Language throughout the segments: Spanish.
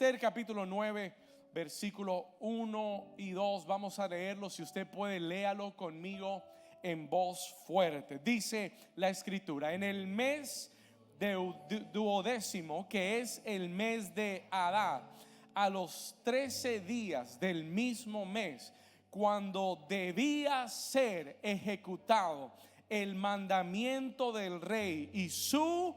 Esther capítulo 9, versículo 1 y 2. Vamos a leerlo. Si usted puede, léalo conmigo en voz fuerte. Dice la escritura: en el mes duodécimo, que es el mes de Adar, a los 13 días del mismo mes, cuando debía ser ejecutado el mandamiento del rey y su,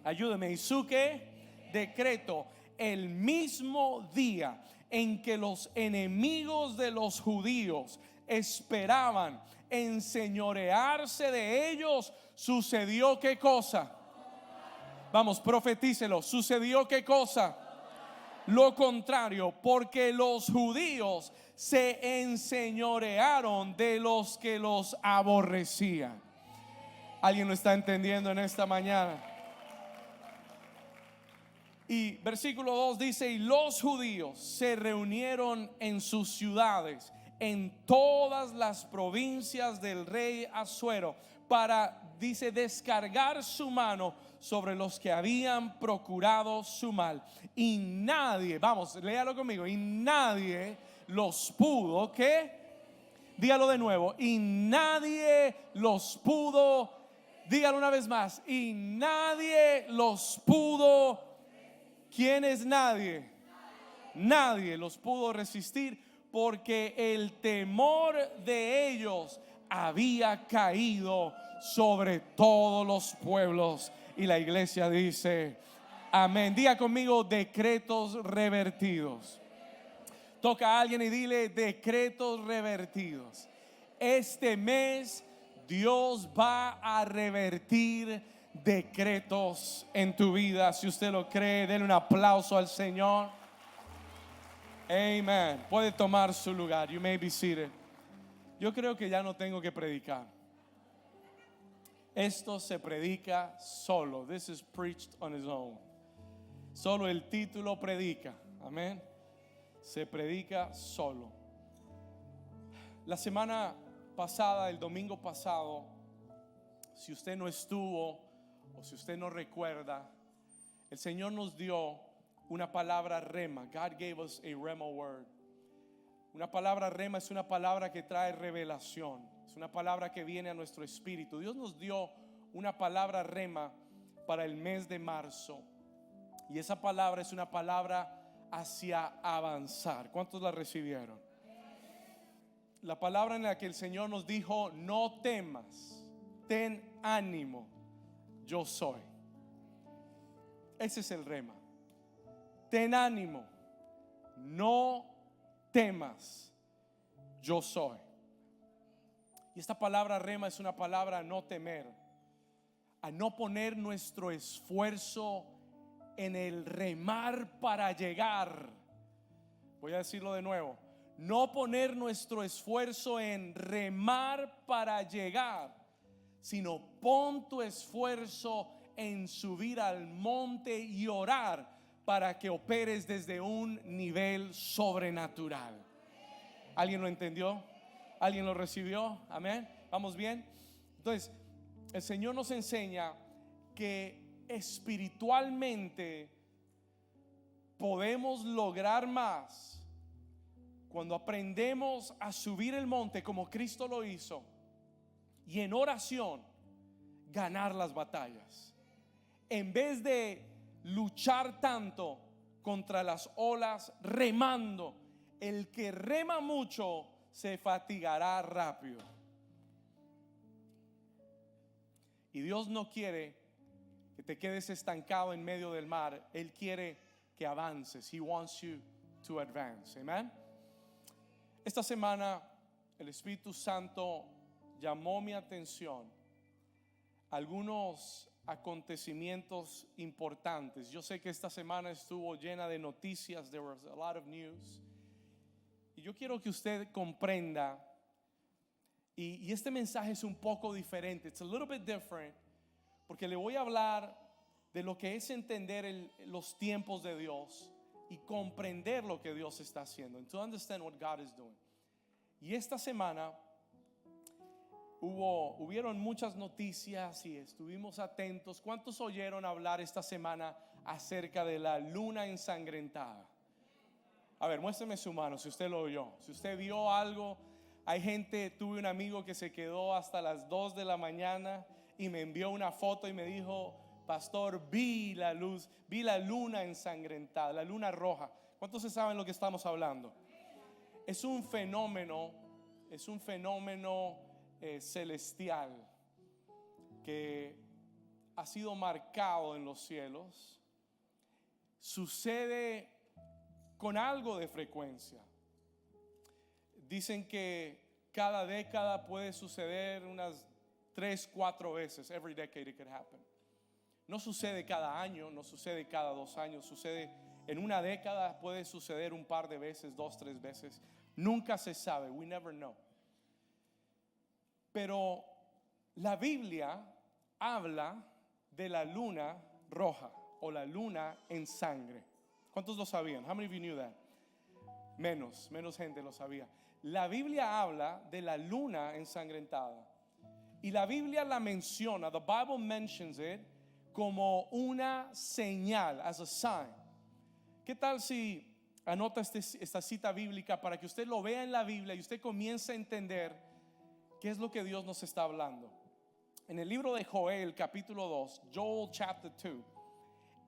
ayúdeme, y su ¿qué? Decreto, el mismo día en que los enemigos de los judíos esperaban enseñorearse de ellos, sucedió ¿qué cosa? Vamos, profetícelo. ¿Sucedió qué cosa? Lo contrario, porque los judíos se enseñorearon de los que los aborrecían. ¿Alguien lo está entendiendo en esta mañana? Y versículo 2 dice: y los judíos se reunieron en sus ciudades, en todas las provincias del rey Asuero, para, dice, descargar su mano sobre los que habían procurado su mal. Y nadie, vamos, léalo conmigo, y nadie los pudo, ¿qué? Dígalo de nuevo. Y nadie los pudo, dígalo una vez más, y nadie los pudo. ¿Quién es nadie? Nadie los pudo resistir, porque el temor de ellos había caído sobre todos los pueblos. Y la iglesia dice amén. Diga conmigo: decretos revertidos. Toca a alguien y dile: decretos revertidos. Este mes Dios va a revertir decretos en tu vida. Si usted lo cree, denle un aplauso al Señor. Amen. Puede tomar su lugar. You may be seated. Yo creo que ya no tengo que predicar. Esto se predica solo. This is preached on its own. Solo el título predica. Amén. Se predica solo. La semana pasada, el domingo pasado, si usted no estuvo o si usted no recuerda, el Señor nos dio una palabra rema. God gave us a rema word. Una palabra rema es una palabra que trae revelación. Es una palabra que viene a nuestro espíritu. Dios nos dio una palabra rema para el mes de marzo. Y esa palabra es una palabra hacia avanzar. ¿Cuántos la recibieron? La palabra en la que el Señor nos dijo: no temas, ten ánimo, yo soy. Ese es el rema. Ten ánimo, no temas, yo soy. Y esta palabra rema es una palabra a no temer, a no poner nuestro esfuerzo en el remar para llegar. Voy a decirlo de nuevo: no poner nuestro esfuerzo en remar para llegar, sino pon tu esfuerzo en subir al monte y orar para que operes desde un nivel sobrenatural. ¿Alguien lo entendió? ¿Alguien lo recibió? Amén. ¿Vamos bien? Entonces, el Señor nos enseña que espiritualmente podemos lograr más cuando aprendemos a subir el monte como Cristo lo hizo, y en oración ganar las batallas, en vez de luchar tanto contra las olas remando. El que rema mucho se fatigará rápido. Y Dios no quiere que te quedes estancado en medio del mar. Él quiere que avances. He wants you to advance. Amen. Esta semana el Espíritu Santo llamó mi atención a algunos acontecimientos importantes. Yo sé que esta semana estuvo llena de noticias. There was a lot of news. Y yo quiero que usted comprenda, y este mensaje es un poco diferente. It's a little bit different, porque le voy a hablar de lo que es entender los tiempos de Dios y comprender lo que Dios está haciendo, and to understand what God is doing. Y esta semana hubieron muchas noticias y estuvimos atentos. ¿Cuántos oyeron hablar esta semana acerca de la luna ensangrentada. A ver, muéstrame su mano si usted lo oyó. Si usted vio algo. Hay gente, tuve un amigo que se quedó hasta las 2 de la mañana y me envió una foto y me dijo: pastor, vi la luz, vi la luna ensangrentada, la luna roja. ¿Cuántos se saben lo que estamos hablando? Es un fenómeno celestial que ha sido marcado en los cielos. Sucede con algo de frecuencia. Dicen que cada década puede suceder unas 3-4 veces. Every decade it could happen. No sucede cada año, no sucede cada 2 años. Sucede en una década, puede suceder un par de veces, 2-3 veces. Nunca se sabe. We never know. Pero la Biblia habla de la luna roja o la luna en sangre. ¿Cuántos lo sabían? How many of you knew that? Menos gente lo sabía. La Biblia habla de la luna ensangrentada y la Biblia la menciona, the Bible mentions it, como una señal, as a sign. ¿Qué tal si anota esta cita bíblica para que usted lo vea en la Biblia y usted comience a entender qué es lo que Dios nos está hablando? En el libro de Joel capítulo 2, Joel chapter 2,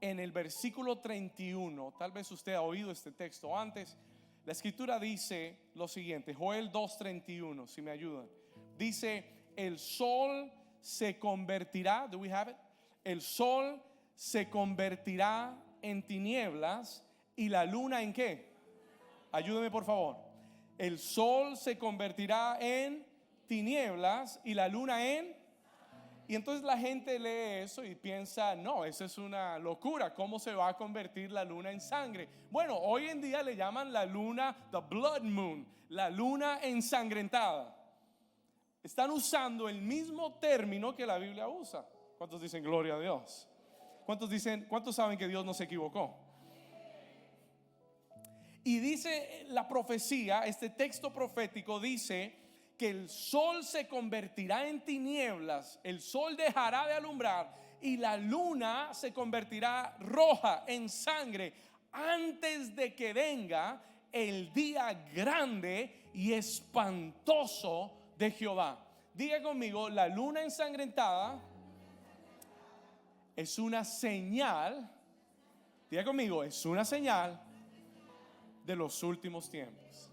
en el versículo 31, tal vez usted ha oído este texto antes. La escritura dice lo siguiente, Joel 2:31, si me ayudan. Dice: el sol se convertirá, do we have it? El sol se convertirá en tinieblas y la luna ¿en qué? Ayúdeme por favor. El sol se convertirá en tinieblas y la luna en... Y entonces la gente lee eso y piensa: no, eso es una locura. ¿Cómo se va a convertir la luna en sangre? Bueno, hoy en día le llaman la luna the blood moon, la luna ensangrentada. Están usando el mismo término que la Biblia usa. ¿Cuántos dicen gloria a Dios? ¿Cuántos saben que Dios no se equivocó? Y dice la profecía, este texto profético dice que el sol se convertirá en tinieblas, el sol dejará de alumbrar y la luna se convertirá roja en sangre antes de que venga el día grande y espantoso de Jehová. Diga conmigo: la luna ensangrentada es una señal. Diga conmigo: es una señal de los últimos tiempos.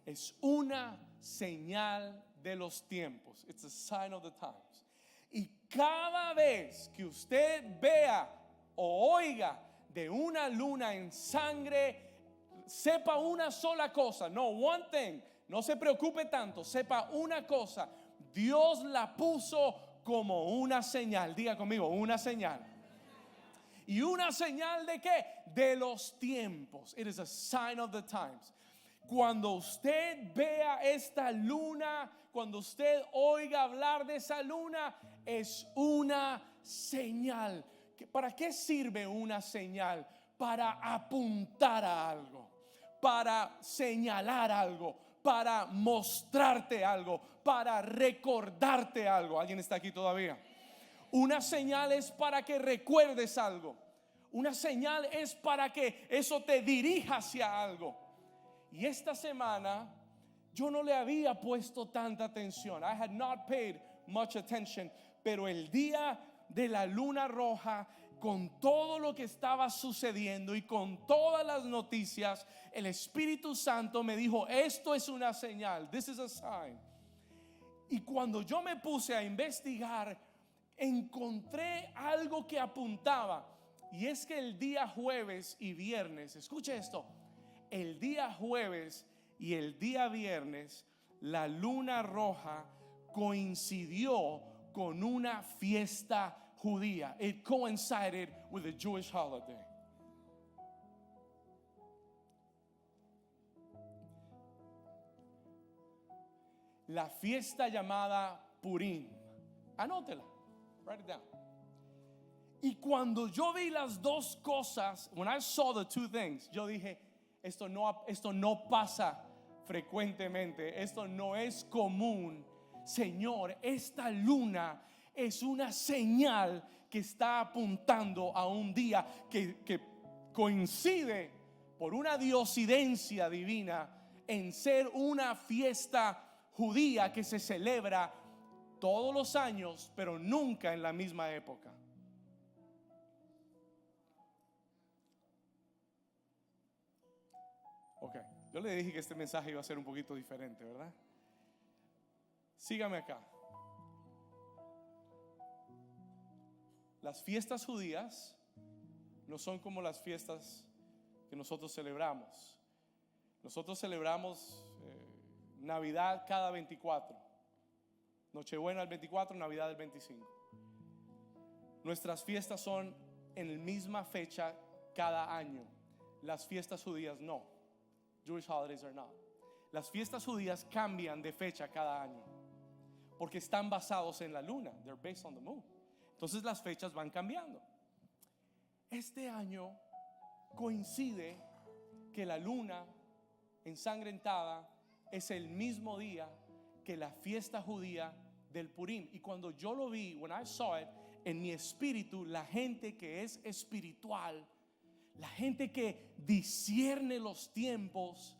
Es una señal de los tiempos. It's a sign of the times. Y cada vez que usted vea o oiga de una luna en sangre, sepa una sola cosa. No, one thing. No se preocupe tanto. Sepa una cosa: Dios la puso como una señal. Diga conmigo: una señal. ¿Y una señal de qué? De los tiempos. It is a sign of the times. Cuando usted vea esta luna, cuando usted oiga hablar de esa luna, es una señal. ¿Para qué sirve una señal? Para apuntar a algo, para señalar algo, para mostrarte algo, para recordarte algo. ¿Alguien está aquí todavía? Una señal es para que recuerdes algo. Una señal es para que eso te dirija hacia algo. Y esta semana yo no le había puesto tanta atención. I had not paid much attention. Pero el día de la luna roja, con todo lo que estaba sucediendo y con todas las noticias, el Espíritu Santo me dijo: esto es una señal. This is a sign. Y cuando yo me puse a investigar, encontré algo que apuntaba. Y es que el día jueves y viernes, escuche esto, el día jueves y el día viernes, la luna roja coincidió con una fiesta judía. It coincided with a Jewish holiday. La fiesta llamada Purim. Anótela. Write it down. Y cuando yo vi las dos cosas, when I saw the two things, yo dije: esto no pasa frecuentemente, esto no es común. Señor, esta luna es una señal que está apuntando a un día que coincide por una diosidencia divina en ser una fiesta judía que se celebra todos los años, pero nunca en la misma época. Ok, yo le dije que este mensaje iba a ser un poquito diferente, ¿verdad? Sígame acá. Las fiestas judías no son como las fiestas que nosotros celebramos. Nosotros celebramos Navidad cada 24, Nochebuena el 24, Navidad el 25. Nuestras fiestas son en la misma fecha cada año. Las fiestas judías no. Jewish holidays are not. Las fiestas judías cambian de fecha cada año porque están basados en la luna. They're based on the moon. Entonces las fechas van cambiando. Este año coincide que la luna ensangrentada es el mismo día que la fiesta judía del Purim. Y cuando yo lo vi, when I saw it, en mi espíritu, la gente que es espiritual, la gente que discierne los tiempos,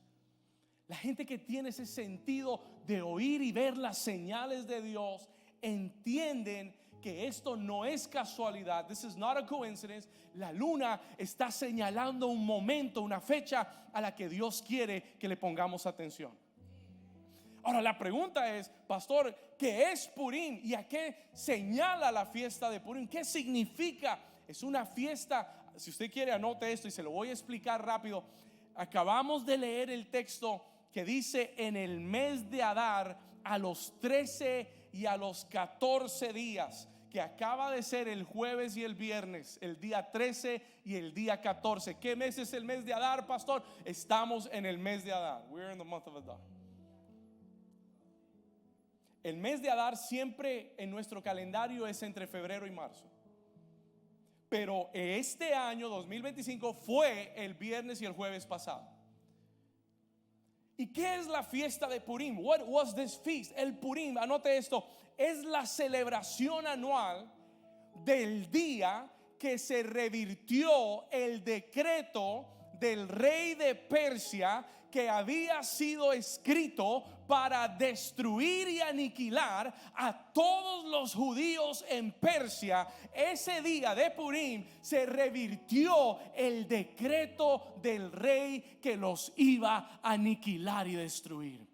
la gente que tiene ese sentido de oír y ver las señales de Dios, entienden que esto no es casualidad. This is not a coincidence. La luna está señalando un momento, una fecha a la que Dios quiere que le pongamos atención. Ahora la pregunta es, pastor, ¿qué es Purim? ¿Y a qué señala la fiesta de Purim? ¿Qué significa? Es una fiesta. Si usted quiere, anote esto y se lo voy a explicar rápido. Acabamos de leer el texto que dice: en el mes de Adar, a los 13 y a los 14 días, que acaba de ser el jueves y el viernes, el día 13 y el día 14. ¿Qué mes es el mes de Adar, pastor? Estamos en el mes de Adar. We're in the month of Adar. El mes de Adar siempre en nuestro calendario es entre febrero y marzo. Pero este año 2025 fue el viernes y el jueves pasado. ¿Y qué es la fiesta de Purim? What was this feast? El Purim, anote esto, es la celebración anual del día que se revirtió el decreto del rey de Persia que había sido escrito para destruir y aniquilar a todos los judíos en Persia. Ese día de Purim se revirtió el decreto del rey que los iba a aniquilar y destruir.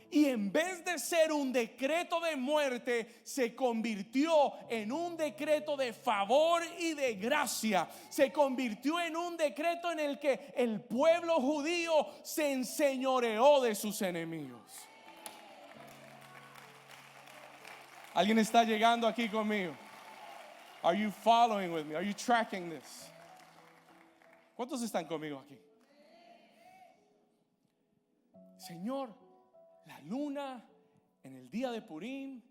Y en vez de ser un decreto de muerte, se convirtió en un decreto de favor y de gracia. Se convirtió en un decreto en el que el pueblo judío se enseñoreó de sus enemigos. ¿Alguien está llegando aquí conmigo? Are you following with me? Are you tracking this? ¿Cuántos están conmigo aquí? Señor, la luna en el día de Purim,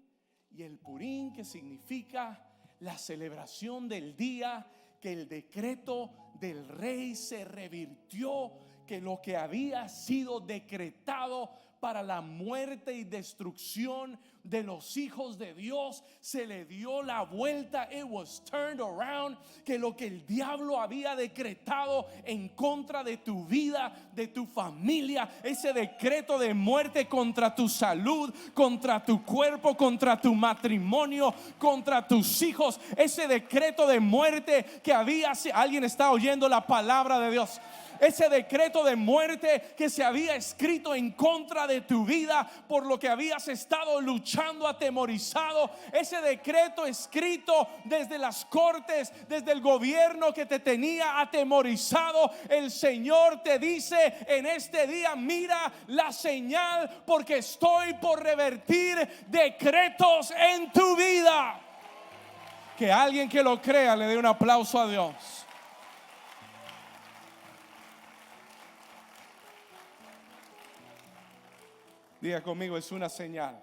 y el Purim que significa la celebración del día que el decreto del rey se revirtió, que lo que había sido decretado para la muerte y destrucción de los hijos de Dios se le dio la vuelta. It was turned around. Que lo que el diablo había decretado en contra de tu vida, de tu familia, ese decreto de muerte contra tu salud, contra tu cuerpo, contra tu matrimonio, contra tus hijos, ese decreto de muerte que había, alguien está oyendo la palabra de Dios, ese decreto de muerte que se había escrito en contra de tu vida, por lo que habías estado luchando atemorizado, ese decreto escrito desde las cortes, desde el gobierno que te tenía atemorizado, el Señor te dice en este día: mira la señal, porque estoy por revertir decretos en tu vida. Que alguien que lo crea le dé un aplauso a Dios. Diga conmigo: es una señal.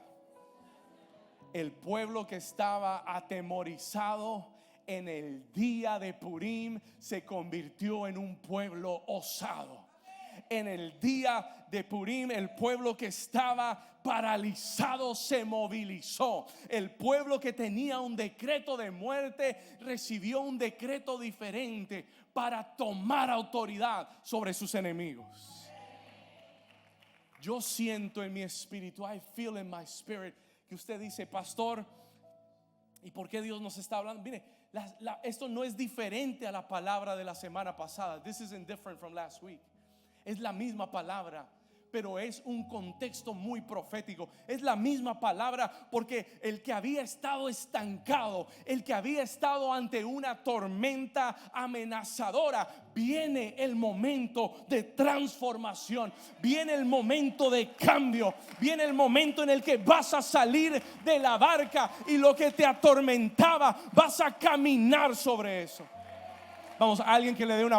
El pueblo que estaba atemorizado en el día de Purim se convirtió en un pueblo osado. En el día de Purim, el pueblo que estaba paralizado se movilizó. El pueblo que tenía un decreto de muerte recibió un decreto diferente para tomar autoridad sobre sus enemigos. Yo siento en mi espíritu, I feel in my spirit, que usted dice: pastor, ¿y por qué Dios nos está hablando? Mire, esto no es diferente a la palabra de la semana pasada. This isn't different from last week. Es la misma palabra, pero es un contexto muy profético. Es la misma palabra porque el que había estado estancado, el que había estado ante una tormenta amenazadora, viene el momento de transformación, viene el momento de cambio, viene el momento en el que vas a salir de la barca y lo que te atormentaba, vas a caminar sobre eso. Vamos, alguien que le dé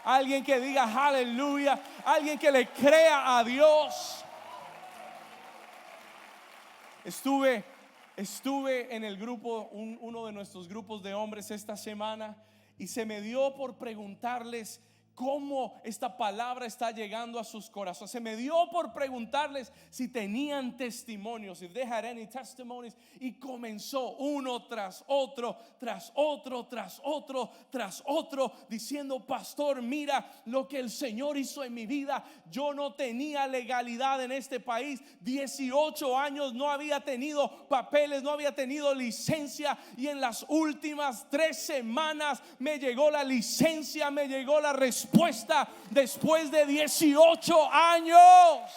alguien que diga aleluya, alguien que le crea a Dios. Estuve en el grupo, uno de nuestros grupos de hombres esta semana, y se me dio por preguntarles cómo esta palabra está llegando a sus corazones. Se me dio por preguntarles si tenían testimonios, if they had any testimonies, y comenzó uno tras otro, tras otro, tras otro, tras otro, diciendo: pastor, mira lo que el Señor hizo en mi vida. Yo no tenía legalidad en este país, 18 años no había tenido papeles, no había tenido licencia, y en las últimas 3 semanas me llegó la licencia, me llegó la respuesta después de 18 años.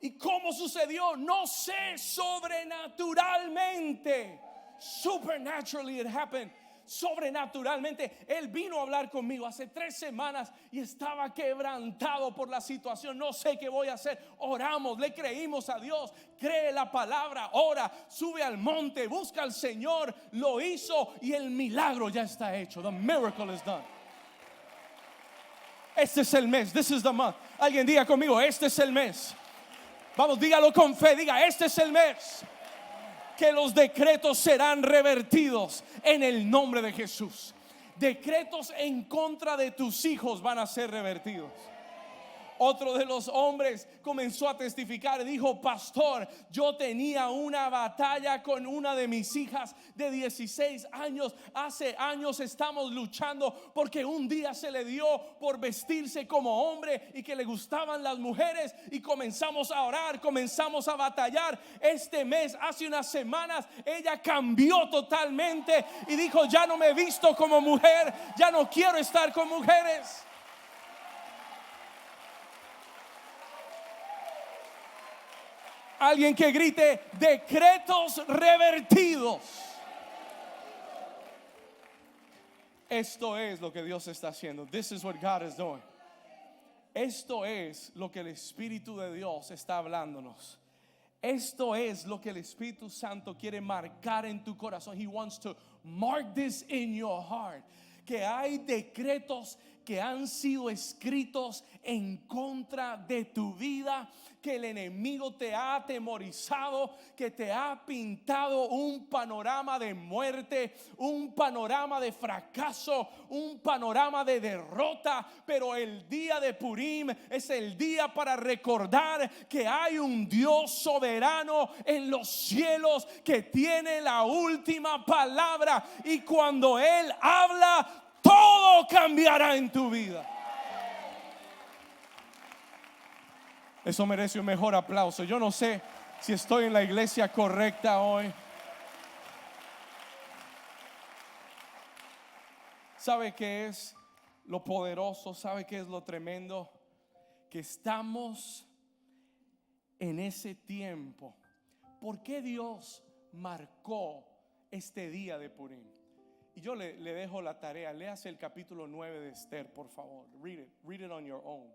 ¿Y cómo sucedió? No sé, sobrenaturalmente. Supernaturally it happened. Sobrenaturalmente. Él vino a hablar conmigo hace 3 semanas y estaba quebrantado por la situación. No sé qué voy a hacer. Oramos, le creímos a Dios. Cree la palabra, ora, sube al monte, busca al Señor. Lo hizo y el milagro ya está hecho. The miracle is done. Este es el mes. This is the month. Alguien diga conmigo: este es el mes. Vamos, dígalo con fe. Diga: este es el mes que los decretos serán revertidos en el nombre de Jesús. Decretos en contra de tus hijos van a ser revertidos. Otro de los hombres comenzó a testificar y dijo: pastor, yo tenía una batalla con una de mis hijas de 16 años. Hace años estamos luchando porque un día se le dio por vestirse como hombre y que le gustaban las mujeres, y comenzamos a orar, comenzamos a batallar. Este mes, hace unas semanas, ella cambió totalmente y dijo: ya no me visto como mujer, ya no quiero estar con mujeres. Alguien que grite: decretos revertidos. Esto es lo que Dios está haciendo. This is what God is doing. Esto es lo que el Espíritu de Dios está hablándonos. Esto es lo que el Espíritu Santo quiere marcar en tu corazón. He wants to mark this in your heart. Que hay decretos que han sido escritos en contra de tu vida, que el enemigo te ha atemorizado, que te ha pintado un panorama de muerte, un panorama de fracaso, un panorama de derrota. Pero el día de Purim es el día para recordar que hay un Dios soberano en los cielos que tiene la última palabra, y cuando Él habla, todo cambiará en tu vida. Eso merece un mejor aplauso. Yo no sé si estoy en la iglesia correcta hoy. ¿Sabe qué es lo poderoso? ¿Sabe qué es lo tremendo? Que estamos en ese tiempo. ¿Por qué Dios marcó este día de Purim? Y yo le dejo la tarea. Léase el capítulo 9 de Esther, por favor. Read it on your own.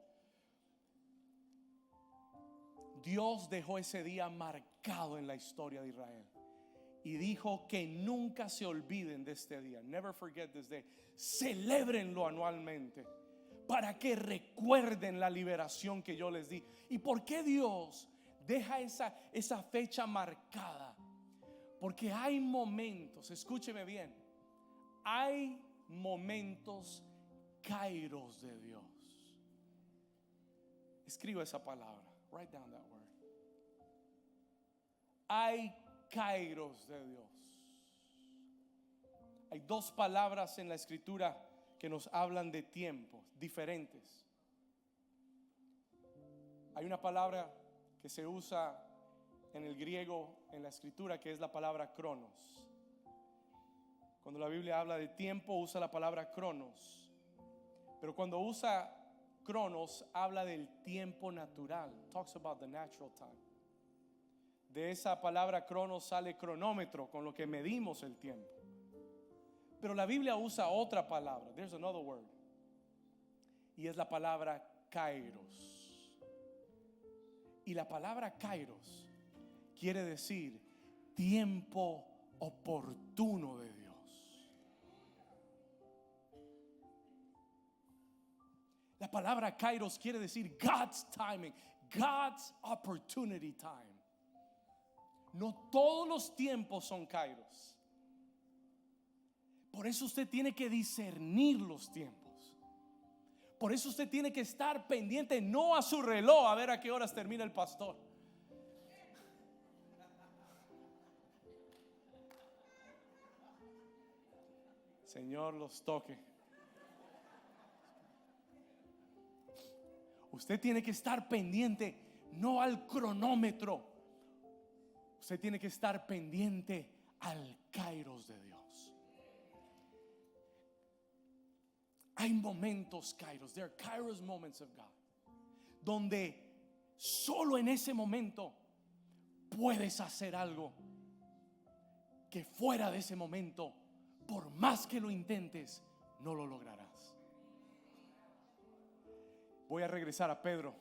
Dios dejó ese día marcado en la historia de Israel y dijo que nunca se olviden de este día. Never forget this day. Celébrenlo anualmente para que recuerden la liberación que yo les di. ¿Y por qué Dios deja esa fecha marcada? Porque hay momentos, escúcheme bien, hay momentos kairos de Dios. Escriba esa palabra. Write down that word. Hay kairos de Dios. Hay dos palabras en la escritura que nos hablan de tiempos diferentes. Hay una palabra que se usa en el griego en la escritura, que es la palabra cronos. Cuando la Biblia habla de tiempo, usa la palabra cronos. Pero cuando usa cronos, habla del tiempo natural. Talks about the natural time. De esa palabra cronos sale cronómetro, con lo que medimos el tiempo. Pero la Biblia usa otra palabra. There's another word. Y es la palabra kairos. Y la palabra kairos quiere decir tiempo oportuno de Dios. La palabra kairos quiere decir God's timing, God's opportunity time. No todos los tiempos son kairos. Por eso usted tiene que discernir los tiempos. Por eso usted tiene que estar pendiente, no a su reloj a ver a qué horas termina el pastor. Señor, los toque. Usted tiene que estar pendiente, no al cronómetro. Usted tiene que estar pendiente al kairos de Dios. Hay momentos kairos. There are kairos moments of God, donde solo en ese momento puedes hacer algo que fuera de ese momento, por más que lo intentes, no lo lograrás. Voy a regresar a Pedro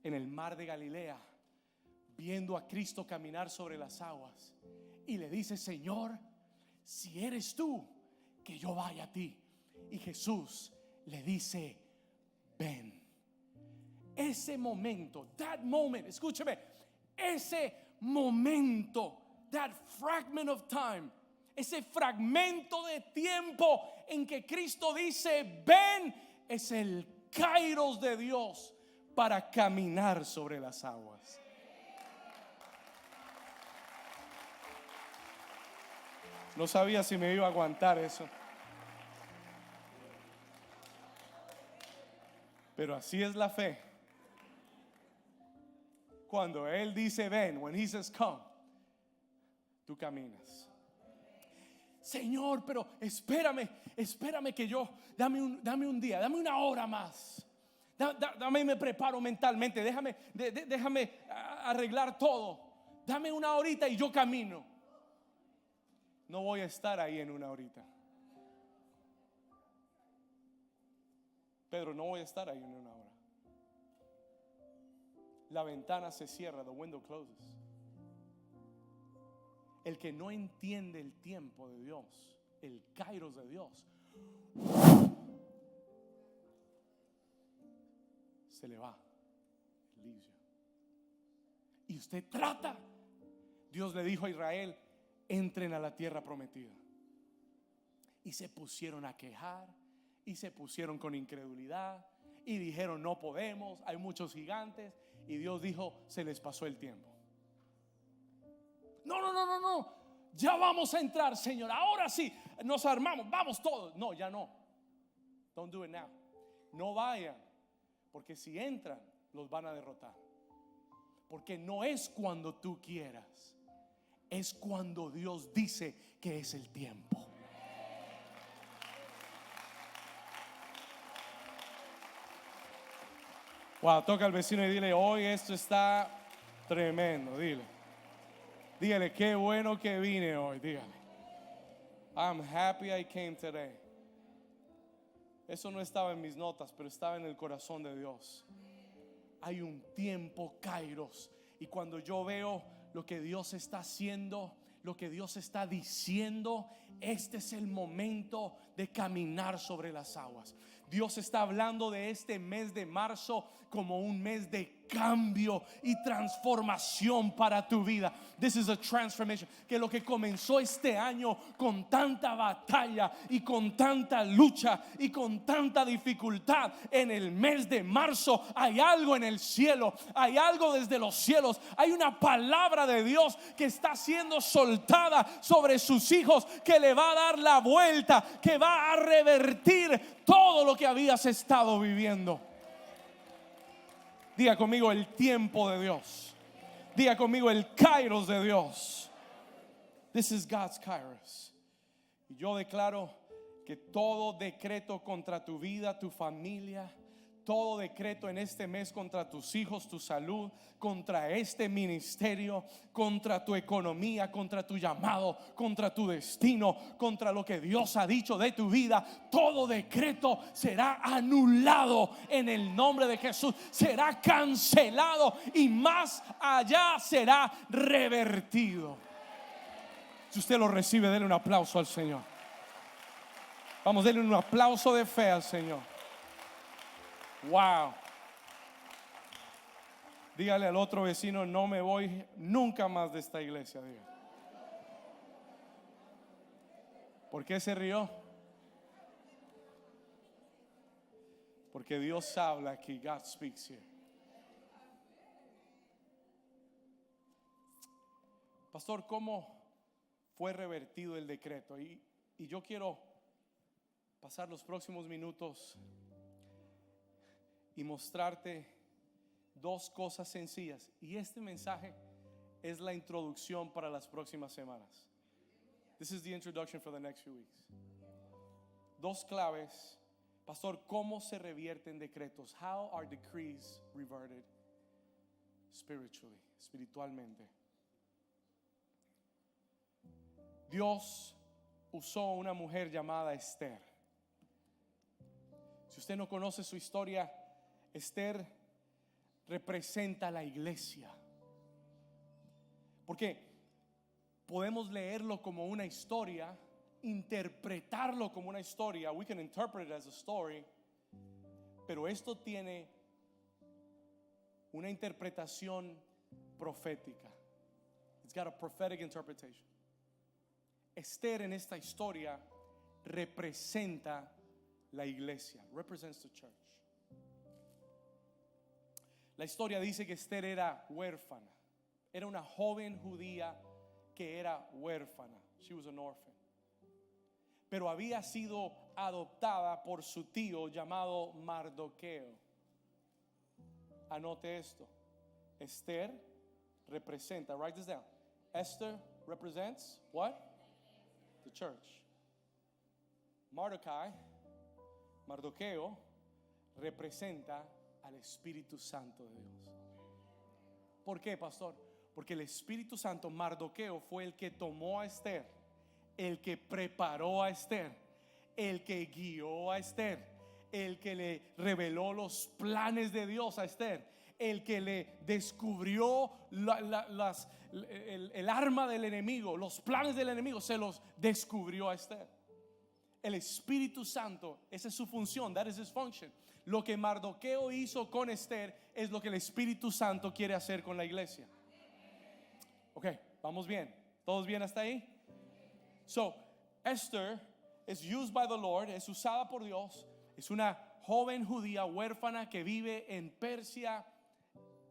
en el mar de Galilea, viendo a Cristo caminar sobre las aguas, y le dice: Señor, si eres tú, que yo vaya a ti. Y Jesús le dice: ven. Ese momento, that moment, escúcheme, ese momento, that fragment of time, ese fragmento de tiempo en que Cristo dice ven, es el kairos de Dios para caminar sobre las aguas. No sabía si me iba a aguantar eso, pero así es la fe. Cuando Él dice ven, when He says come, tú caminas. Señor, pero espérame que yo, dame un día, dame una hora más. Dame, me preparo mentalmente, déjame arreglar todo. Dame una horita y yo camino. No voy a estar ahí en una horita. Pedro, no voy a estar ahí en una hora. La ventana se cierra, the window closes. El que no entiende el tiempo de Dios, el kairos de Dios, se le va, leaves you. Y usted trata. Dios le dijo a Israel: entren a la tierra prometida. Y se pusieron a quejar, y se pusieron con incredulidad, y dijeron: no podemos, hay muchos gigantes. Y Dios dijo: se les pasó el tiempo. No, ya vamos a entrar, Señor, ahora sí, nos armamos, vamos todos. No, ya no. Don't do it now. No vayan, porque si entran los van a derrotar. Porque no es cuando tú quieras, es cuando Dios dice que es el tiempo. Wow, toca al vecino y dile: hoy esto está tremendo. Dígale: qué bueno que vine hoy. Dígale: I'm happy I came today. Eso no estaba en mis notas, pero estaba en el corazón de Dios. Hay un tiempo kairos, y cuando yo veo lo que Dios está haciendo, lo que Dios está diciendo, este es el momento de caminar sobre las aguas. Dios está hablando de este mes de marzo como un mes de cambio y transformación para tu vida. This is a transformation. Que lo que comenzó este año con tanta batalla y con tanta lucha y con tanta dificultad, en el mes de marzo hay algo en el cielo, hay algo desde los cielos, hay una palabra de Dios que está siendo soltada sobre sus hijos, que le va a dar la vuelta, que va a revertir todo lo que habías estado viviendo. Diga conmigo el tiempo de Dios. Diga conmigo el kairos de Dios. This is God's kairos. Y yo declaro que todo decreto contra tu vida, tu familia, todo decreto en este mes contra tus hijos, tu salud, contra este ministerio, contra tu economía, contra tu llamado, contra tu destino, contra lo que Dios ha dicho de tu vida, todo decreto será anulado en el nombre de Jesús, será cancelado y más allá será revertido. Si usted lo recibe, denle un aplauso al Señor. Vamos, denle un aplauso de fe al Señor. Wow. Dígale al otro vecino: no me voy nunca más de esta iglesia. Diga. ¿Por qué se rió? Porque Dios habla aquí. God speaks here. Pastor, ¿cómo fue revertido el decreto? Y yo quiero pasar los próximos minutos y mostrarte dos cosas sencillas. Y este mensaje es la introducción para las próximas semanas. This is the introduction for the next few weeks. Dos claves. Pastor, ¿cómo se revierten decretos? How are decrees reverted spiritually, espiritualmente? Dios usó una mujer llamada Esther. Si usted no conoce su historia, Esther representa la iglesia. Porque podemos leerlo como una historia, interpretarlo como una historia. We can interpret it as a story. Pero esto tiene una interpretación profética. It's got a prophetic interpretation. Esther en esta historia representa la iglesia. Represents the church. La historia dice que Esther era huérfana. Era una joven judía que era huérfana. She was an orphan. Pero había sido adoptada por su tío llamado Mardoqueo. Anote esto. Esther representa, write this down. Esther represents what? The church. Mardoqueo representa al Espíritu Santo de Dios. ¿Por qué, pastor? Porque el Espíritu Santo, Mardoqueo, fue el que tomó a Esther, el que preparó a Esther, el que guió a Esther, el que le reveló los planes de Dios a Esther, el que le descubrió el arma del enemigo, los planes del enemigo, se los descubrió a Esther. El Espíritu Santo, esa es su función, that is his function. Lo que Mardoqueo hizo con Esther es lo que el Espíritu Santo quiere hacer con la iglesia. Ok, vamos bien. ¿Todos bien hasta ahí? So, Esther is used by the Lord, es usada por Dios. Es una joven judía huérfana que vive en Persia,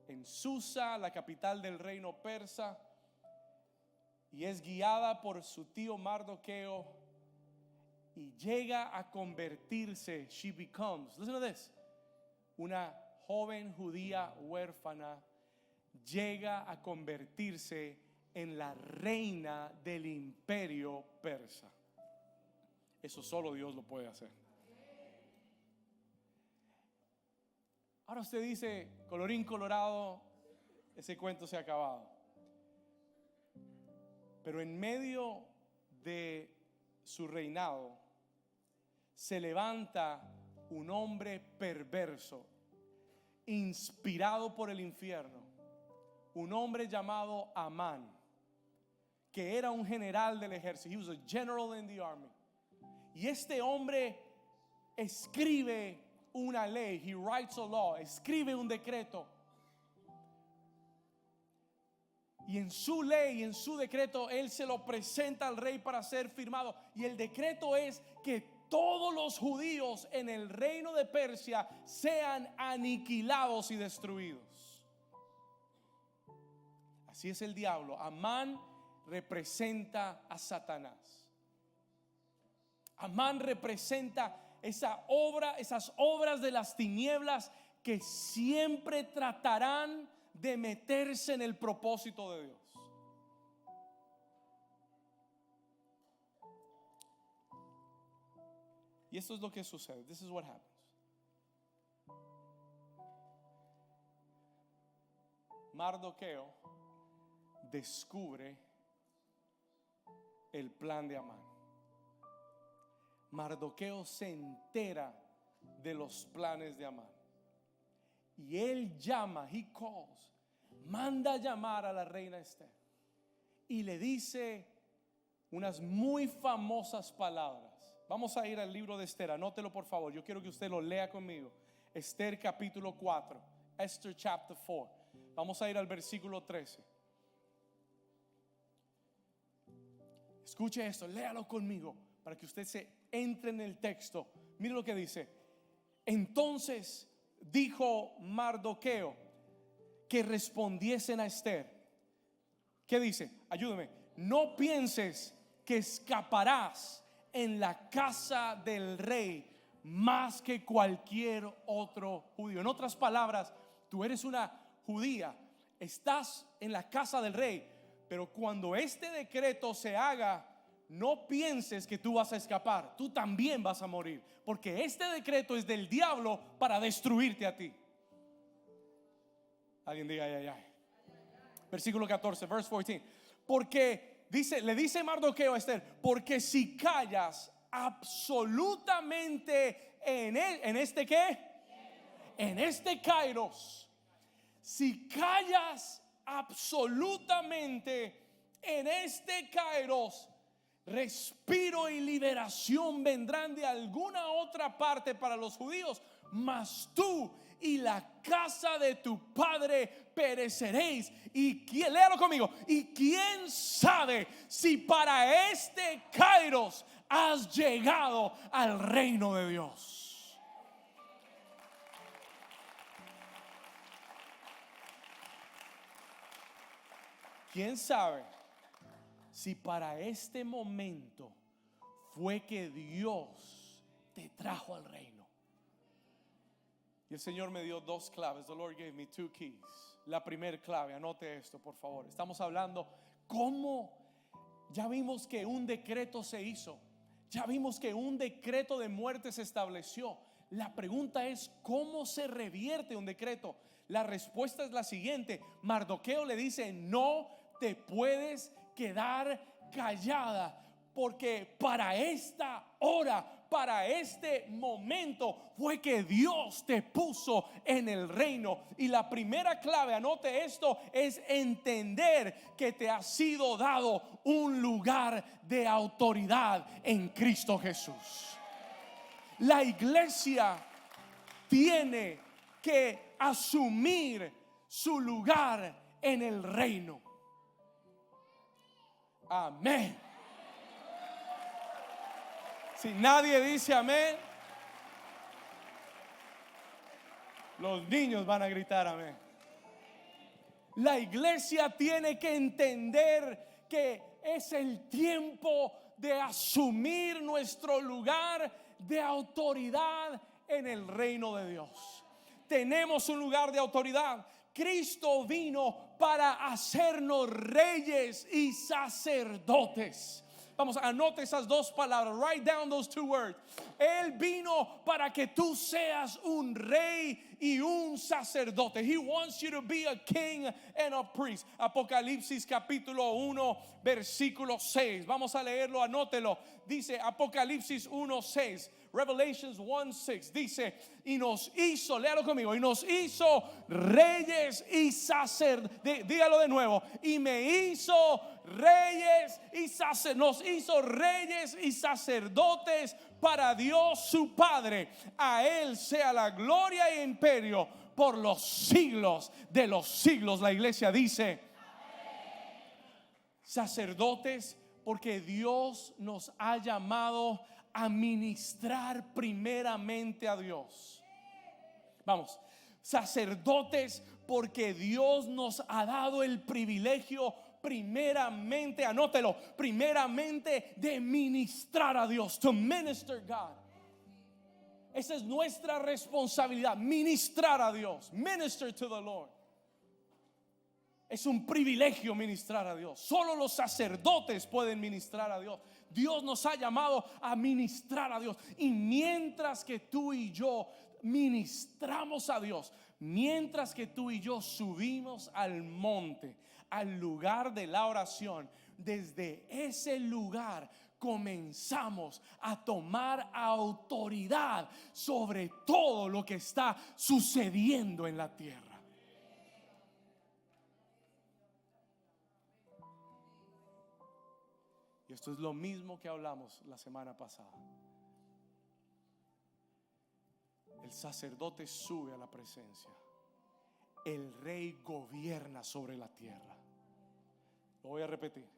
en Susa, la capital del reino persa, y es guiada por su tío Mardoqueo y llega a convertirse. She becomes, listen to this, una joven judía huérfana llega a convertirse en la reina del imperio persa. Eso solo Dios lo puede hacer. Ahora usted dice, colorín colorado, ese cuento se ha acabado. Pero en medio de su reinado se levanta un hombre perverso, inspirado por el infierno, un hombre llamado Amán, que era un general del ejército. He was a general in the army. Y este hombre escribe una ley. He writes a law. Escribe un decreto Y en su ley, en su decreto, él se lo presenta al rey para ser firmado. Y el decreto es que todos los judíos en el reino de Persia sean aniquilados y destruidos. Así es el diablo. Amán representa a Satanás. Amán representa esas obras de las tinieblas que siempre tratarán de meterse en el propósito de Dios. Y esto es lo que sucede. This is what happens. Mardoqueo descubre el plan de Amán. Mardoqueo se entera de los planes de Amán. Y él llama, he calls, manda llamar a la reina Esther. Y le dice unas muy famosas palabras. Vamos a ir al libro de Esther, anótelo por favor. Yo quiero que usted lo lea conmigo. Esther capítulo 4, Esther chapter 4. Vamos a ir al versículo 13. Escuche esto, léalo conmigo para que usted se entre en el texto. Mire lo que dice. Entonces dijo Mardoqueo que respondiesen a Esther. ¿Qué dice? Ayúdame. No pienses que escaparás en la casa del rey más que cualquier otro judío. En otras palabras, tú eres una judía, estás en la casa del rey, pero cuando este decreto se haga, no pienses que tú vas a escapar. Tú también vas a morir, porque este decreto es del diablo para destruirte a ti. Alguien diga ay, ay, ay. Versículo 14, verse 14. Porque le dice Mardoqueo a Esther, porque si callas absolutamente en este ¿qué? En este kairos, si callas absolutamente en este kairos, respiro y liberación vendrán de alguna otra parte para los judíos, mas tú y la casa de tu padre pereceréis. Y léalo conmigo. Y quién sabe si para este kairos has llegado al reino de Dios. ¿Quién sabe si para este momento fue que Dios te trajo al reino? Y el Señor me dio dos claves. The Lord gave me two keys. La primera clave, anote esto por favor. Estamos hablando cómo ya vimos que un decreto se hizo. Ya vimos que un decreto de muerte se estableció. La pregunta es ¿cómo se revierte un decreto? La respuesta es la siguiente. Mardoqueo le dice: no te puedes quedar callada, porque para esta hora, para este momento fue que Dios te puso en el reino. Y la primera clave, anote esto, es entender que te ha sido dado un lugar de autoridad en Cristo Jesús. La iglesia tiene que asumir su lugar en el reino. Amén. Si nadie dice amén, los niños van a gritar amén. La iglesia tiene que entender que es el tiempo de asumir nuestro lugar de autoridad en el reino de Dios. Tenemos un lugar de autoridad. Cristo vino para hacernos reyes y sacerdotes. Vamos, anote esas dos palabras. Write down those two words. Él vino para que tú seas un rey y un sacerdote. He wants you to be a king and a priest. Apocalipsis capítulo 1 versículo 6. Vamos a leerlo, anótelo. Dice Apocalipsis 1:6. Revelations 1:6 dice: y nos hizo, léalo conmigo, y nos hizo reyes y sacerdotes. Dígalo de nuevo. Y me hizo reyes y sacerdotes. Nos hizo reyes y sacerdotes para Dios su Padre. A Él sea la gloria y imperio por los siglos de los siglos. La iglesia dice: Sacerdotes porque Dios nos ha llamado a ministrar primeramente a Dios. Vamos, sacerdotes porque Dios nos ha dado el privilegio primeramente, anótelo, primeramente de ministrar a Dios, to minister God. Esa es nuestra responsabilidad, ministrar a Dios, minister to the Lord. Es un privilegio ministrar a Dios. Solo los sacerdotes pueden ministrar a Dios. Dios nos ha llamado a ministrar a Dios. Y mientras que tú y yo ministramos a Dios, mientras que tú y yo subimos al monte, al lugar de la oración, desde ese lugar comenzamos a tomar autoridad sobre todo lo que está sucediendo en la tierra. Y esto es lo mismo que hablamos la semana pasada. El sacerdote sube a la presencia. El rey gobierna sobre la tierra. Lo voy a repetir.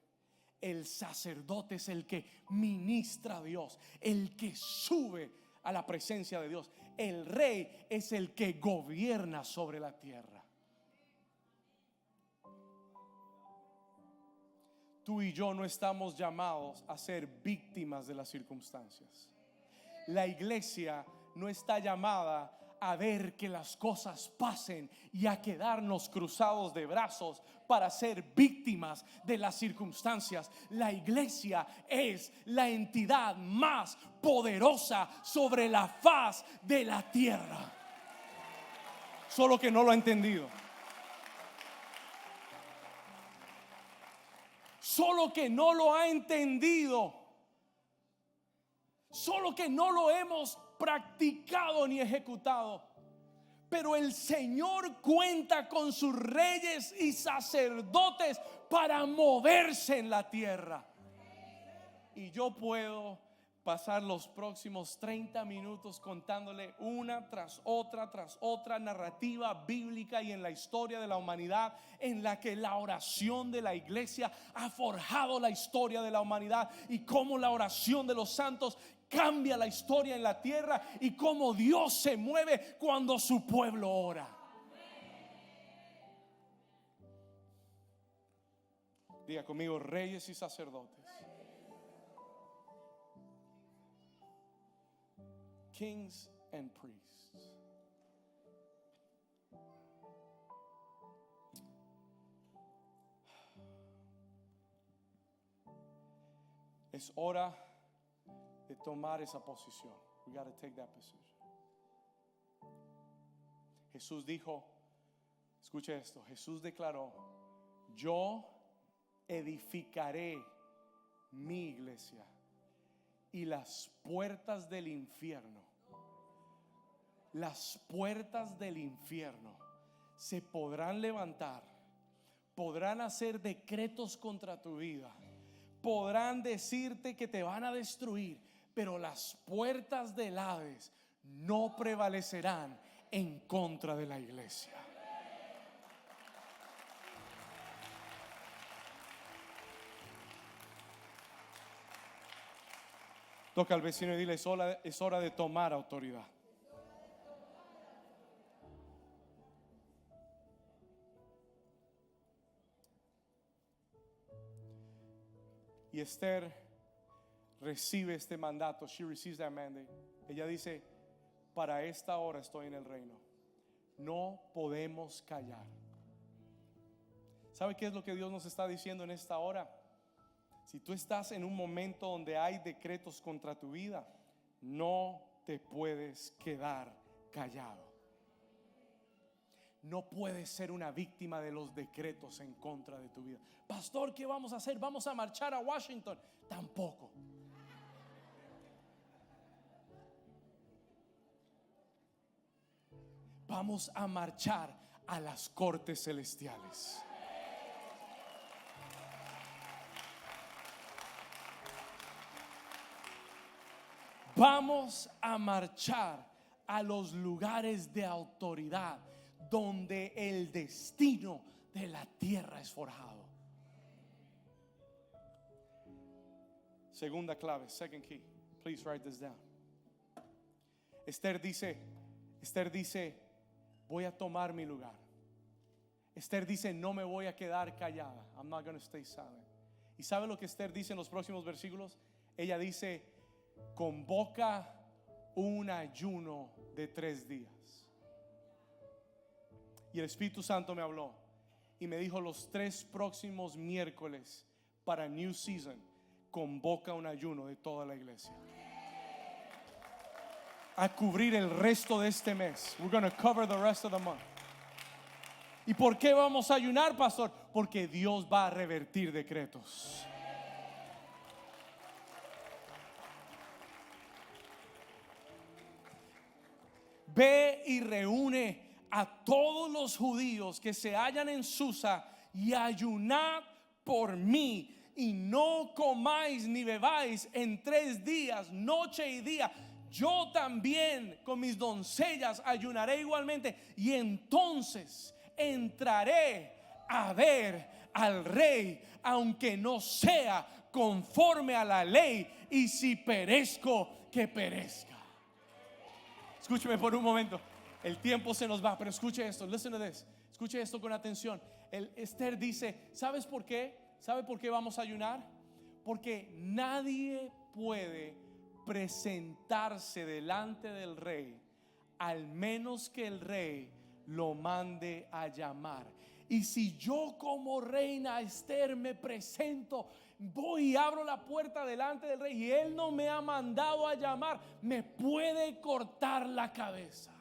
El sacerdote es el que ministra a Dios, el que sube a la presencia de Dios. El rey es el que gobierna sobre la tierra. Tú y yo no estamos llamados a ser víctimas de las circunstancias. La iglesia no está llamada a ver que las cosas pasen y a quedarnos cruzados de brazos para ser víctimas de las circunstancias. La iglesia es la entidad más poderosa sobre la faz de la tierra. Solo que no lo ha entendido. Solo que no lo ha entendido. Solo que no lo hemos practicado ni ejecutado. Pero el Señor cuenta con sus reyes y sacerdotes para moverse en la tierra. Y yo puedo pasar los próximos 30 minutos contándole una tras otra narrativa bíblica y en la historia de la humanidad en la que la oración de la iglesia ha forjado la historia de la humanidad y cómo la oración de los santos cambia la historia en la tierra y cómo Dios se mueve cuando su pueblo ora. Diga conmigo, reyes y sacerdotes. Kings and priests. Es hora de tomar esa posición. We got to take that position. Jesús dijo, escuche esto, Jesús declaró: yo edificaré mi iglesia y las puertas del infierno se podrán levantar, podrán hacer decretos contra tu vida, podrán decirte que te van a destruir, pero las puertas del Hades no prevalecerán en contra de la iglesia. Toca al vecino y dile: es hora de tomar autoridad. Y Esther recibe este mandato. She receives that mandate. Ella dice: para esta hora estoy en el reino. No podemos callar. ¿Sabe qué es lo que Dios nos está diciendo en esta hora? Si tú estás en un momento donde hay decretos contra tu vida, no te puedes quedar callado. No puedes ser una víctima de los decretos en contra de tu vida. Pastor, ¿qué vamos a hacer? ¿Vamos a marchar a Washington? Tampoco. Vamos a marchar a las cortes celestiales. Vamos a marchar a los lugares de autoridad donde el destino de la tierra es forjado. Segunda clave, second key. Please write this down. Esther dice, voy a tomar mi lugar. Esther dice, no me voy a quedar callada. I'm not going to stay silent. ¿Y sabe lo que Esther dice en los próximos versículos? Ella dice, convoca un ayuno de 3 días. Y el Espíritu Santo me habló y me dijo, los 3 próximos miércoles para New Season, convoca un ayuno de toda la iglesia a cubrir el resto de este mes. We're going to cover the rest of the month. ¿Y por qué vamos a ayunar, pastor? Porque Dios va a revertir decretos. Ve y reúne a todos los judíos que se hallan en Susa y ayunad por mí, y no comáis ni bebáis en 3 días, noche y día. Yo también con mis doncellas ayunaré igualmente, y entonces entraré a ver al rey, aunque no sea conforme a la ley, y si perezco, que perezca. Escúcheme por un momento, el tiempo se nos va, pero escuche esto, listen to this. Escuche esto con atención. Esther dice, ¿sabes por qué? ¿Sabe por qué vamos a ayunar? Porque nadie puede presentarse delante del rey al menos que el rey lo mande a llamar. Y si yo como reina Esther me presento, voy y abro la puerta delante del rey y él no me ha mandado a llamar, me puede cortar la cabeza.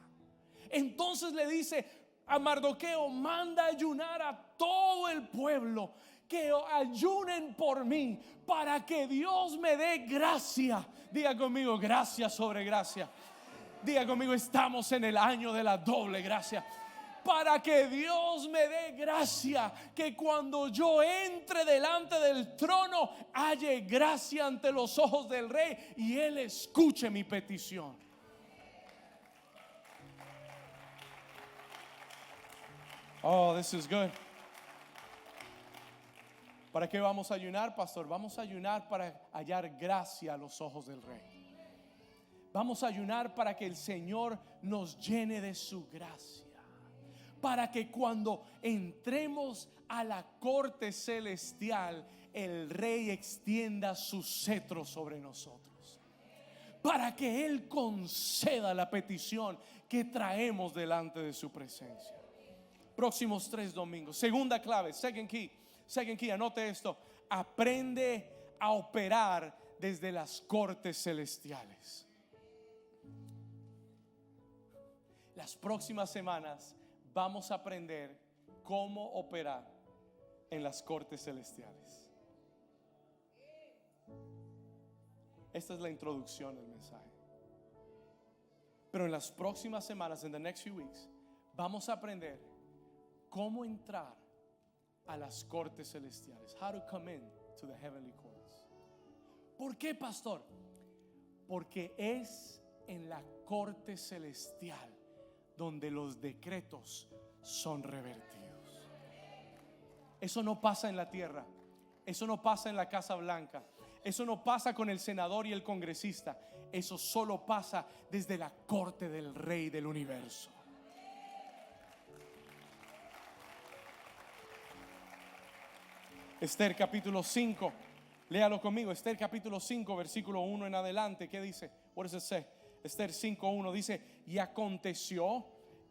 Entonces le dice a Mardoqueo, manda a ayunar a todo el pueblo, que ayunen por mí, para que Dios me dé gracia. Diga conmigo, gracia sobre gracia. Diga conmigo, estamos en el año de la doble gracia. Para que Dios me dé gracia, que cuando yo entre delante del trono halle gracia ante los ojos del rey y él escuche mi petición. Oh, this is good. ¿Para qué vamos a ayunar, pastor? Vamos a ayunar para hallar gracia a los ojos del rey. Vamos a ayunar para que el Señor nos llene de su gracia. Para que cuando entremos a la corte celestial, el rey extienda su cetro sobre nosotros. Para que Él conceda la petición que traemos delante de su presencia. Próximos 3 domingos. Segunda clave, second key, anote esto. Aprende a operar desde las cortes celestiales. Las próximas semanas vamos a aprender cómo operar en las cortes celestiales. Esta es la introducción del mensaje. Pero en las próximas semanas, in the next few weeks, vamos a aprender cómo entrar a las cortes celestiales. How to come in to the heavenly courts. ¿Por qué, pastor? Porque es en la corte celestial donde los decretos son revertidos. Eso no pasa en la tierra. Eso no pasa en la Casa Blanca. Eso no pasa con el senador y el congresista. Eso solo pasa desde la corte del Rey del universo. Esther capítulo 5, léalo conmigo. Esther capítulo 5 versículo 1 en adelante. ¿Qué dice? What does it say? Esther 5:1 dice: y aconteció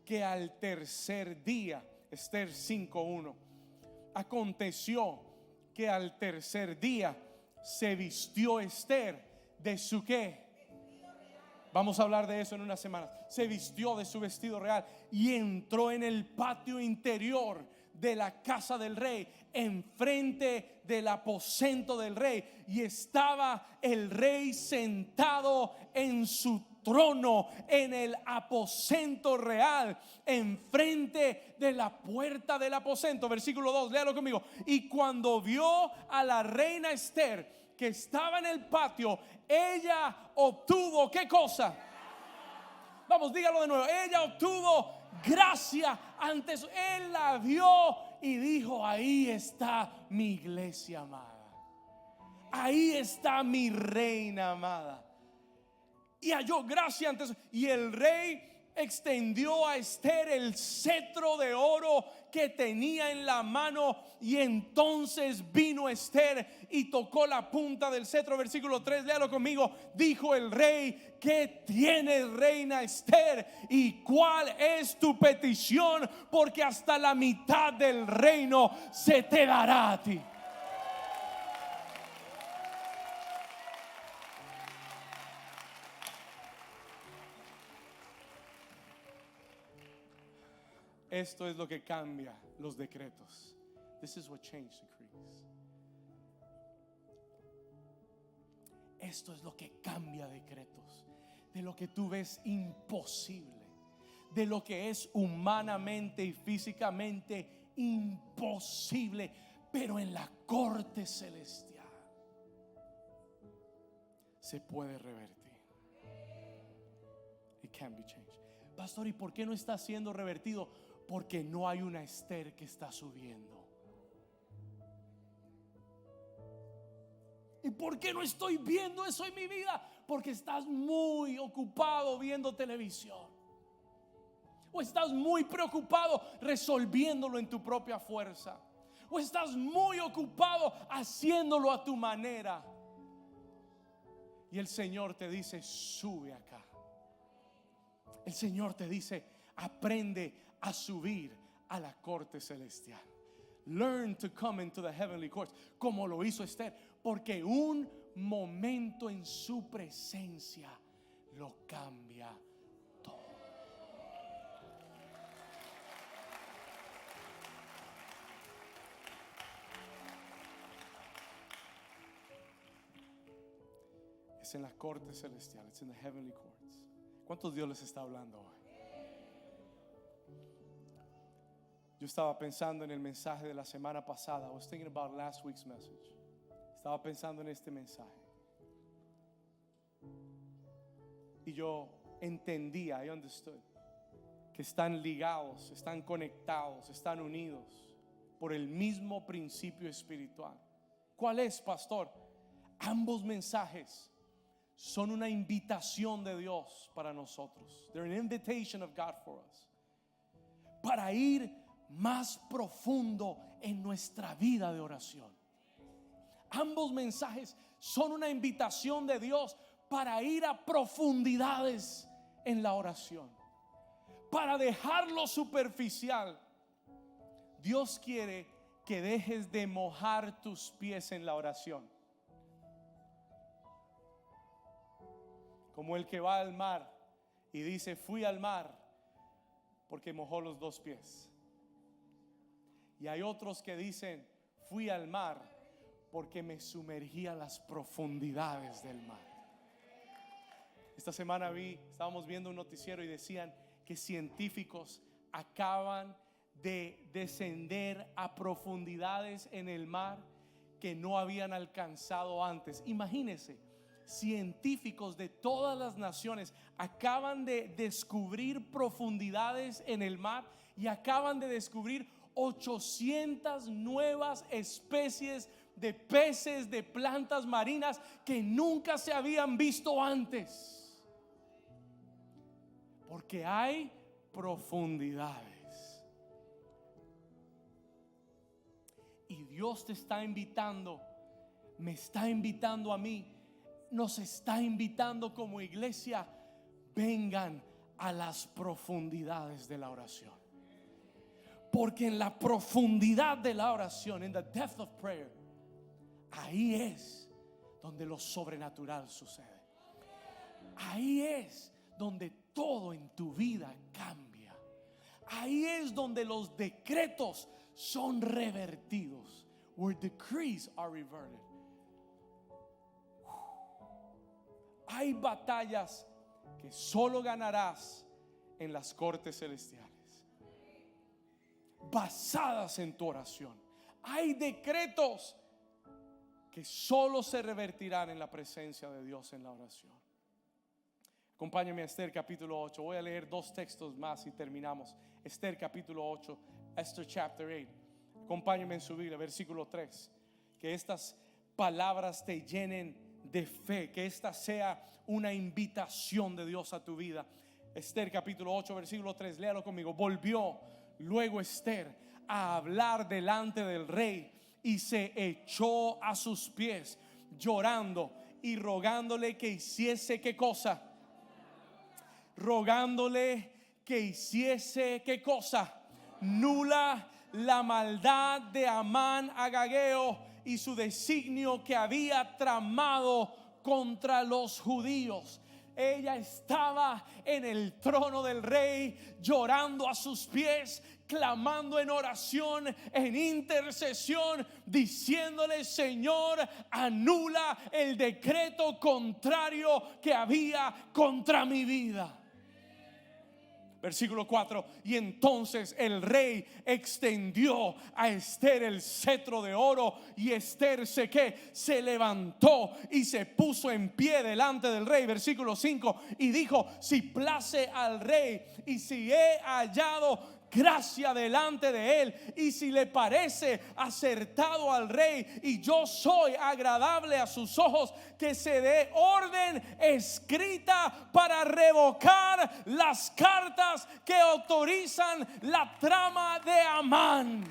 que al tercer día, Esther 5:1, aconteció que al tercer día se vistió Esther de su ¿qué? Vamos a hablar de eso en unas semanas. Se vistió de su vestido real y entró en el patio interior de la casa del rey, enfrente del aposento del rey, y estaba el rey sentado en su trono en el aposento real, enfrente de la puerta del aposento. Versículo 2, léalo conmigo. Y cuando vio a la reina Esther que estaba en el patio, ella obtuvo ¿qué cosa? Vamos, dígalo de nuevo. Ella obtuvo gracia ante eso. Él la vio y dijo: ahí está mi iglesia amada. Ahí está mi reina amada. Y halló gracia ante su. Y el rey extendió a Esther el cetro de oro que tenía en la mano, y entonces vino Esther y tocó la punta del cetro. Versículo 3, léalo conmigo. Dijo el rey: ¿qué tienes, reina Esther? ¿Y cuál es tu petición? Porque hasta la mitad del reino se te dará a ti. Esto es lo que cambia los decretos. This is what changed decrees. Esto es lo que cambia decretos. De lo que tú ves imposible, de lo que es humanamente y físicamente imposible, pero en la corte celestial se puede revertir. It can be changed. Pastor, ¿y por qué no está siendo revertido? Porque no hay una Esther que está subiendo. ¿Y por qué no estoy viendo eso en mi vida? Porque estás muy ocupado viendo televisión, o estás muy preocupado resolviéndolo en tu propia fuerza, o estás muy ocupado haciéndolo a tu manera. Y el Señor te dice: sube acá. El Señor te dice: aprende a subir a la corte celestial. Learn to come into the heavenly courts, como lo hizo Esther, porque un momento en su presencia lo cambia todo. Es en la corte celestial. It's in the heavenly courts. ¿Cuántos Dios les está hablando hoy? Yo estaba pensando en el mensaje de la semana pasada. I was thinking about last week's message. Estaba pensando en este mensaje, y yo entendía, I understood, que están ligados, están conectados, están unidos por el mismo principio espiritual. ¿Cuál es, pastor? Ambos mensajes son una invitación de Dios para nosotros. They're an invitation of God for us, para ir más profundo en nuestra vida de oración. Ambos mensajes son una invitación de Dios para ir a profundidades en la oración, para dejar lo superficial. Dios quiere que dejes de mojar tus pies en la oración, como el que va al mar y dice: fui al mar porque mojó los dos pies. Y hay otros que dicen: fui al mar porque me sumergí a las profundidades del mar. Esta semana estábamos viendo un noticiero y decían que científicos acaban de descender a profundidades en el mar que no habían alcanzado antes. Imagínense, científicos de todas las naciones acaban de descubrir profundidades en el mar, y acaban de descubrir 800 nuevas especies de peces, de plantas marinas que nunca se habían visto antes, porque hay profundidades. Y Dios te está invitando, me está invitando a mí, nos está invitando como iglesia: vengan a las profundidades de la oración. Porque en la profundidad de la oración, in the depth of prayer, ahí es donde lo sobrenatural sucede. Ahí es donde todo en tu vida cambia. Ahí es donde los decretos son revertidos. Where decrees are reverted. Hay batallas que solo ganarás en las cortes celestiales, basadas en tu oración. Hay decretos que solo se revertirán en la presencia de Dios en la oración. Acompáñame a Esther capítulo 8. Voy a leer 2 textos más y terminamos. Esther capítulo 8, Esther chapter 8. Acompáñame en su Biblia, versículo 3. Que estas palabras te llenen de fe, que esta sea una invitación de Dios a tu vida. Esther capítulo 8 versículo 3, léalo conmigo. Volvió luego Esther a hablar delante del rey y se echó a sus pies llorando y rogándole que hiciese ¿qué cosa? Rogándole que hiciese ¿qué cosa? Nula la maldad de Amán agageo y su designio que había tramado contra los judíos. Ella estaba en el trono del rey, llorando a sus pies, clamando en oración, en intercesión, diciéndole: Señor, anula el decreto contrario que había contra mi vida. Versículo 4, y entonces el rey extendió a Esther el cetro de oro, y Esther se levantó y se puso en pie delante del rey. Versículo 5, y dijo: si place al rey y si he hallado gracia delante de él, y si le parece acertado al rey y yo soy agradable a sus ojos, que se dé orden escrita para revocar las cartas que autorizan la trama de Amán.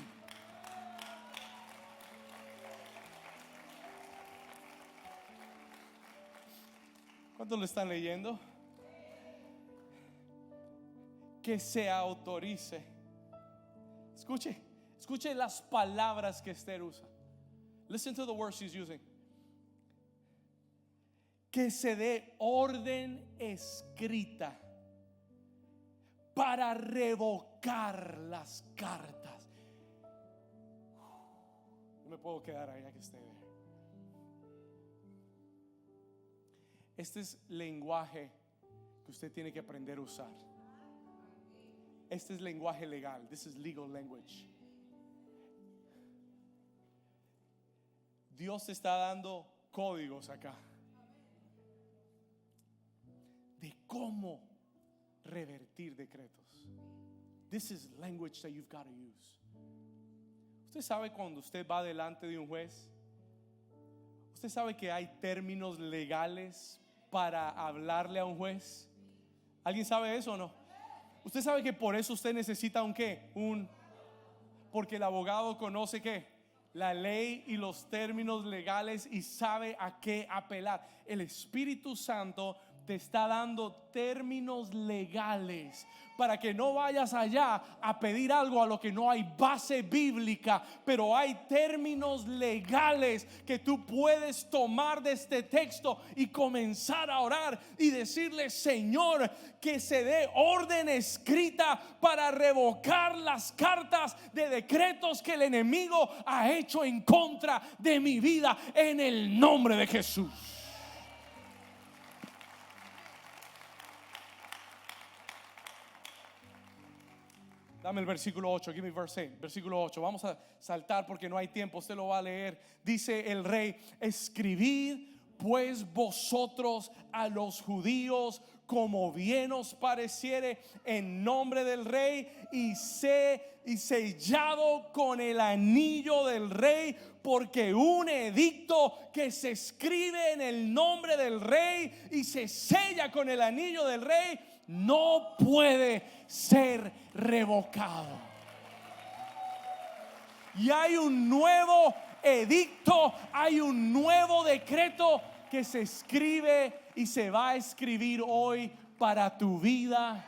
¿Cuántos lo están leyendo? Que se autorice. Escuche las palabras que Esther usa. Listen to the words she's using. Que se dé orden escrita para revocar las cartas. No me puedo quedar allá que esté. Este es lenguaje que usted tiene que aprender a usar. Este es lenguaje legal. This is legal language. Dios te está dando códigos acá de cómo revertir decretos. This is language that you've got to use. Usted sabe cuando usted va delante de un juez, usted sabe que hay términos legales para hablarle a un juez. ¿Alguien sabe eso o no? Usted sabe que por eso usted necesita un ¿qué? Porque el abogado conoce ¿qué? La ley y los términos legales y sabe a qué apelar. El Espíritu Santo te está dando términos legales para que no vayas allá a pedir algo a lo que no hay base bíblica, pero hay términos legales que tú puedes tomar de este texto y comenzar a orar y decirle: Señor, que se dé orden escrita para revocar las cartas de decretos que el enemigo ha hecho en contra de mi vida, en el nombre de Jesús. Dame el versículo 8, give me verse 8, versículo 8. Vamos a saltar porque no hay tiempo, usted lo va a leer. Dice el rey: escribid pues vosotros a los judíos como bien os pareciere, en nombre del rey, y sellado con el anillo del rey, porque un edicto que se escribe en el nombre del rey y se sella con el anillo del rey no puede ser revocado. Y hay un nuevo edicto, hay un nuevo decreto que se escribe y se va a escribir hoy para tu vida,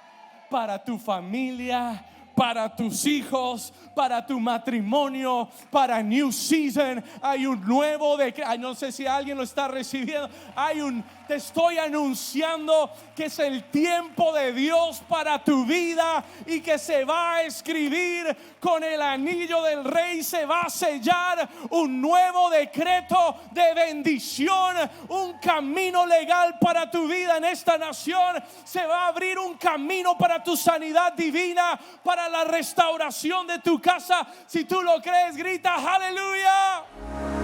para tu familia, para tus hijos, para tu matrimonio, para New Season. Hay un nuevo decreto. No sé si alguien lo está recibiendo. Te estoy anunciando que es el tiempo de Dios para tu vida y que se va a escribir con el anillo del rey. Se va a sellar un nuevo decreto de bendición, un camino legal para tu vida en esta nación. Se va a abrir un camino para tu sanidad divina, para la restauración de tu casa. Si tú lo crees, grita aleluya.